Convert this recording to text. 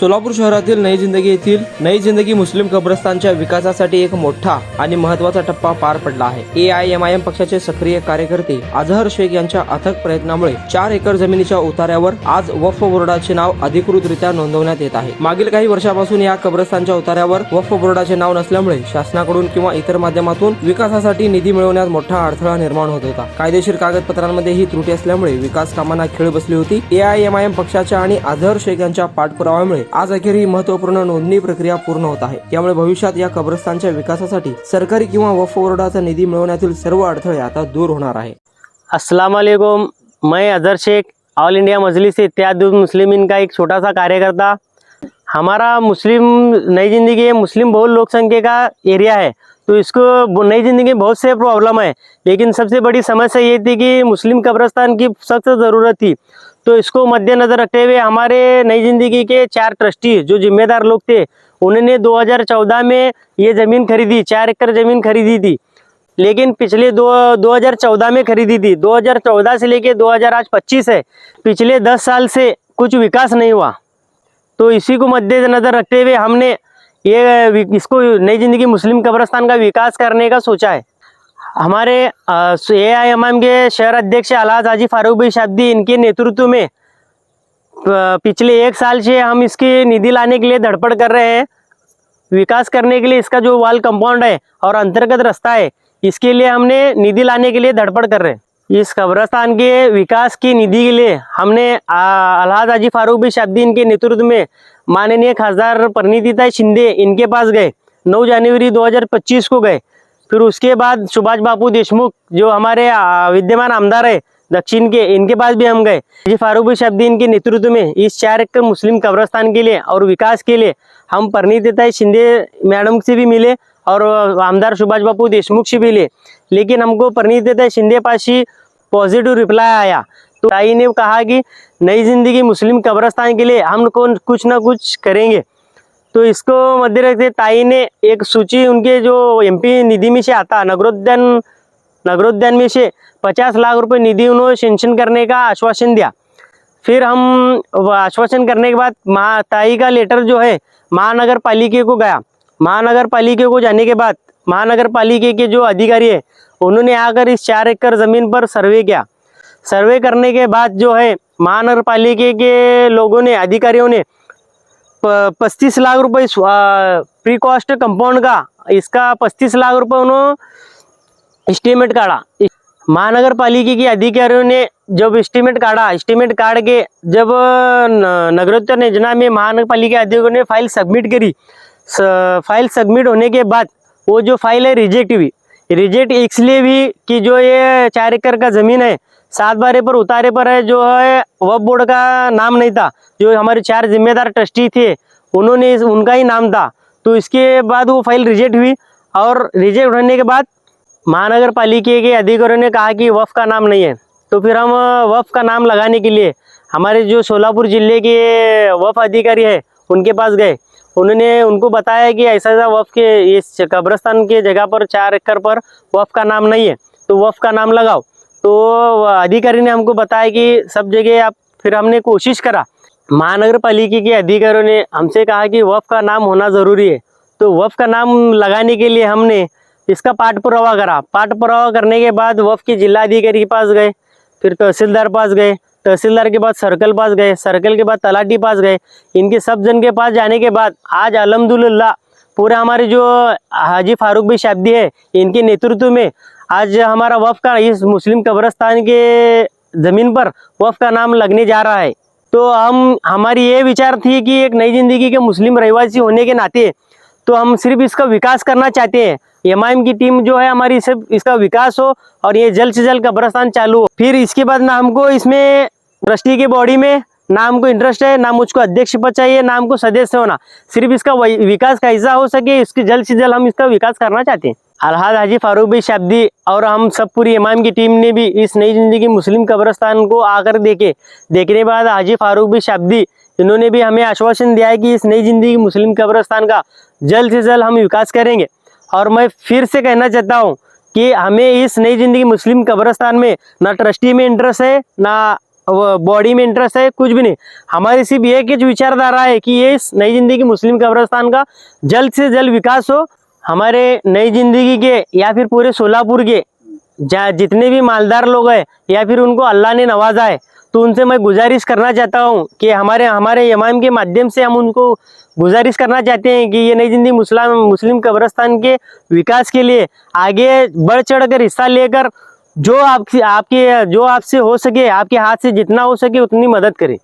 सोलापूर शहरातील नई जिंदगी येथील नई जिंदगी मुस्लिम कब्रस्तानच्या विकासासाठी एक मोठा आणि महत्त्वाचा टप्पा पार पडला आहे। AIMIM पक्षाचे सक्रिय कार्यकर्ते अझहर शेख यांच्या अथक प्रयत्नामुळे 4 एकर जमिनीच्या उतार्यावर आज वक्फ बोर्डाचे नाव अधिकृतरित्या नोंदवण्यात येत आहे। मागील काही वर्षापासून या कब्रस्तानच्या उतार्यावर वक्फ बोर्डाचे नाव नसल्यामुळे शासनाकडून किंवा इतर माध्यमातून विकासासाठी निधी मिळवण्यात मोठा अडथळा निर्माण होत होता। कायदेशीर कागदपत्रांमध्ये ही त्रुटी असल्यामुळे विकास कामांना खीळ बसली होती। AIMIM पक्षाच्या आणि अझहर शेख यांच्या पाठपुराव्यामुळे आज अखेर ही महत्त्वपूर्ण नोंदणी प्रक्रिया पूर्ण होत आहे। त्यामुळे भविष्यात या कब्रस्तानच्या विकासासाठी सरकारी किंवा वक्फ बोर्डाचा निधी मिळवण्यातील सर्व अडथळे आता दूर होणार आहे। अस्सलाम वालेकुम, मैं अजहर शेख ऑल इंडिया मजलिस इत्तेहाद मुस्लिमीन का एक छोटा सा कार्यकर्ता। हमारा मुस्लिम नई जिंदगी मुस्लिम बहुल लोकसंख्या का एरिया है, तो इसको नई जिंदगी में बहुत से प्रॉब्लम है, लेकिन सबसे बड़ी समस्या ये थी कि मुस्लिम कब्रस्तान की सख्त ज़रूरत थी। तो इसको मद्देनज़र रखते हुए हमारे नई जिंदगी के 4 ट्रस्टी जो जिम्मेदार लोग थे, उन्होंने 2014 में ये ज़मीन खरीदी, 4 एकड़ ज़मीन खरीदी थी। लेकिन पिछले 2014 में खरीदी थी, 2014 से लेके 2025 है, पिछले 10 साल से कुछ विकास नहीं हुआ। तो इसी को मद्देनज़र रखते हुए हमने ये इसको नई जिंदगी मुस्लिम कब्रस्तान का विकास करने का सोचा है। हमारे AIMIM के शहर अध्यक्ष अलहाज हाजी फारूक भाई शाब्दी, इनके नेतृत्व में पिछले 1 साल से हम इसकी निधि लाने के लिए धड़पड़ कर रहे हैं। विकास करने के लिए इसका जो वाल कंपाउंड है और अंतर्गत रास्ता है, इसके लिए हमने निधि लाने के लिए धड़पड़ कर रहे हैं। इस कब्रस्तान के विकास की निधि के लिए हमने अलहाज हाजी फारूक भाई शाब्दी इनके नेतृत्व में माननीय खासदार परिणीतिताई शिंदे इनके पास गए, 9 जनवरी 2025 को गए। फिर उसके बाद सुभाष बापू देशमुख जो हमारे विद्यमान आमदार है दक्षिण के, इनके पास भी हम गए। जी फारूक भाई शाब्दी इनके नेतृत्व में इस 4 एकड़ मुस्लिम कब्रस्तान के लिए और विकास के लिए हम परिणीतिताई शिंदे मैडम से भी मिले और आमदार सुभाष बापू देशमुख से भी मिले, लेकिन हमको परिणीतिताई शिंदे पास ही पॉजिटिव रिप्लाई आया। तो ताई ने कहा कि नई जिंदगी मुस्लिम कब्रस्तान के लिए हम कुछ ना कुछ करेंगे। तो इसको मध्य रखते ताई ने एक सूची उनके जो MP निधि में से आता नगरोद्यान में से 50 लाख रुपए निधि उन्होंने सेंक्शन करने का आश्वासन दिया। फिर हम आश्वासन करने के बाद ताई का लेटर जो है महानगर पालिका को गया। महानगर पालिका को जाने के बाद महानगर पालिका के जो अधिकारी है उन्होंने आकर इस 4 एकड़ ज़मीन पर सर्वे किया। सर्वे करने के बाद जो है महानगर पालिका के लोगों ने, अधिकारियों ने 35 लाख रुपए प्री कॉस्ट कंपाउंड का, इसका 35 लाख रुपए उन्होंने एस्टीमेट काढ़ा। महानगर पालिका के अधिकारियों ने जब एस्टीमेट काढ़ा, एस्टीमेट काढ़ के जब नगरोत्तर योजना में महानगर पालिका अधिकारियों ने फाइल सबमिट करी, फाइल सबमिट होने के बाद वो जो फाइल है रिजेक्ट हुई। रिजेक्ट इसलिए भी कि जो ये 4 एकड़ का ज़मीन है 7 बारे पर उतारे पर है, जो है वक्फ बोर्ड का नाम नहीं था। जो हमारे 4 जिम्मेदार ट्रस्टी थे उन्होंने उनका ही नाम था। तो इसके बाद वो फाइल रिजेक्ट हुई और रिजेक्ट होने के बाद महानगर पालिका के अधिकारियों ने कहा कि वक्फ का नाम नहीं है। तो फिर हम वक्फ का नाम लगाने के लिए हमारे जो सोलापुर ज़िले के वक्फ अधिकारी है उनके पास गए। उन्होंने उनको बताया कि ऐसा ऐसा वक्फ के इस कब्रस्तान के जगह पर 4 एकड़ पर वक्फ का नाम नहीं है, तो वक्फ का नाम लगाओ। तो अधिकारी ने हमको बताया कि सब जगह आप, फिर हमने कोशिश करा। महानगर पालिका के अधिकारियों ने हमसे कहा कि वक्फ का नाम होना ज़रूरी है। तो वक्फ का नाम लगाने के लिए हमने इसका पाठ पुरावा करा। पाठ पुरावा करने के बाद वक्फ के जिलाधिकारी के पास गए, फिर तहसीलदार पास गए, तहसीलदार के बाद सर्कल पास गए, सर्कल के बाद तलाटी पास गए। इनके सब जन के पास जाने के बाद आज अल्हम्दुलिल्लाह पूरे हमारे जो हाजी फारूक भाई शाब्दी है इनके नेतृत्व में आज हमारा वक्फ का इस मुस्लिम कब्रस्तान के ज़मीन पर वक्फ का नाम लगने जा रहा है। तो हमारी ये विचार थी कि एक नई जिंदगी के मुस्लिम रहवासी होने के नाते तो हम सिर्फ इसका विकास करना चाहते हैं। MIM की टीम जो है हमारी, सिर्फ इसका विकास हो और ये जल्द से जल्द कब्रस्तान चालू हो। फिर इसके बाद ना हमको इसमें ट्रस्टी के बॉडी में ना हमको इंटरेस्ट है, ना मुझको अध्यक्ष पद चाहिए, ना हमको सदस्य होना। सिर्फ इसका विकास कैसा हो सके इसकी जल्द से जल्द हम इसका विकास करना चाहते हैं। अलहाज हाजी फारूक भाई शाब्दी और हम सब पूरी MIM की टीम ने भी इस नई जिंदगी मुस्लिम कब्रस्तान को आकर देखने के बाद हाजी फारूक भाई शाब्दी इन्होंने भी हमें आश्वासन दिया है कि इस नई जिंदगी मुस्लिम कब्रस्तान का जल्द से जल्द हम विकास करेंगे। और मैं फिर से कहना चाहता हूँ कि हमें इस नई जिंदगी मुस्लिम कब्रस्तान में ना ट्रस्टी में इंटरेस्ट है, ना बॉडी में इंटरेस्ट है, कुछ भी नहीं। हमारी सिर्फ एक ही विचारधारा है कि ये इस नई जिंदगी मुस्लिम कब्रिस्तान का जल्द से जल्द विकास हो। हमारे नई जिंदगी के या फिर पूरे सोलापुर के जितने भी मालदार लोग हैं या फिर उनको अल्लाह ने नवाजा है, तो उनसे मैं गुजारिश करना चाहता हूँ कि हमारे इमाम के माध्यम से हम उनको गुजारिश करना चाहते हैं कि ये नई जिंदगी मुस्लिम कब्रिस्तान के विकास के लिए आगे बढ़ चढ़ कर हिस्सा लेकर जो आपसे हो सके, आपके हाथ से जितना हो सके उतनी मदद करें।